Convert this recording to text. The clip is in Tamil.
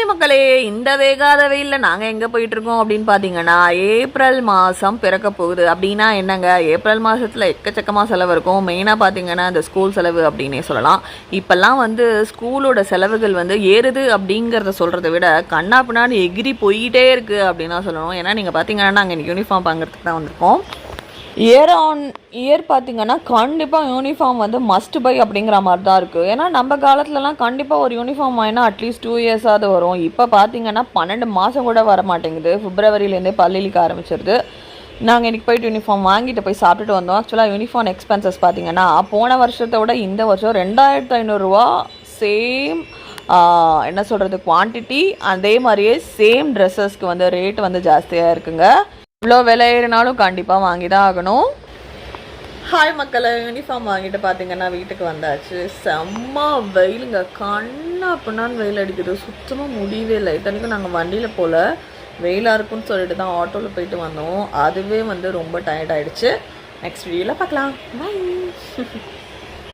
ஹாய் மக்களே, இந்த வேகாத வெயிலில் நாங்கள் எங்கே போயிட்டுருக்கோம் அப்படின்னு பார்த்தீங்கன்னா, ஏப்ரல் மாதம் பிறக்க போகுது. அப்படின்னா என்னங்க, ஏப்ரல் மாதத்தில் எக்கச்சக்கமாக செலவு இருக்கும். மெயினாக பார்த்தீங்கன்னா இந்த ஸ்கூல் செலவு அப்படின்னே சொல்லலாம். இப்போல்லாம் ஸ்கூலோட செலவுகள் ஏறுது அப்படிங்கிறத சொல்கிறத விட கண்ணா பின்னாடி எகிரி போயிட்டே இருக்குது அப்படின்னு தான் சொல்லணும். ஏன்னா நீங்கள் பார்த்தீங்கன்னா நாங்கள் இன்றைக்கி யூனிஃபார்ம் வாங்குறதுக்கு தான் வந்திருக்கோம். இயர் ஆன் இயர் பார்த்திங்கன்னா கண்டிப்பாக யூனிஃபார்ம் மஸ்ட் பை அப்படிங்கிற மாதிரி தான் இருக்குது. ஏன்னா நம்ம காலத்துலலாம் கண்டிப்பாக ஒரு யூனிஃபார்ம் வாங்கினா அட்லீஸ்ட் 2 இயர்ஸாவது வரும். இப்போ பார்த்திங்கன்னா 12 மாதம் கூட வர மாட்டேங்குது. பிப்ரவரியிலேருந்தே பள்ளிக்கு ஆரம்பிச்சிருது. நாங்கள் இன்றைக்கி போய்ட்டு யூனிஃபார்ம் வாங்கிட்டு போய் சாப்பிட்டுட்டு வந்தோம். ஆக்சுவலாக யூனிஃபார்ம் எக்ஸ்பென்சஸ் பார்த்திங்கன்னா போன வருஷத்தை விட இந்த வருஷம் 2500 சேம் என்ன சொல்கிறது குவான்டிட்டி, அதே மாதிரியே சேம் ட்ரெஸ்ஸஸ்க்கு ரேட் ஜாஸ்தியாக இருக்குங்க. இவ்வளோ விலை ஏறினாலும் கண்டிப்பாக வாங்கி தான் ஆகணும். ஹாய் மக்களை, யூனிஃபார்ம் வாங்கிட்டு பார்த்தீங்கன்னா வீட்டுக்கு வந்தாச்சு. செம்ம வெயிலுங்க, கண்ணா பின்னான்னு வெயில் அடிக்குது. சுத்தமாக முடியவே இல்லை. இத்தனைக்கும் நாங்கள் வண்டியில் போல் வெயிலாக இருக்குன்னு சொல்லிட்டு தான் ஆட்டோவில் போயிட்டு வந்தோம். அதுவே ரொம்ப டயர்ட் ஆகிடுச்சு. நெக்ஸ்ட் வீடியோவில் பார்க்கலாம். பை.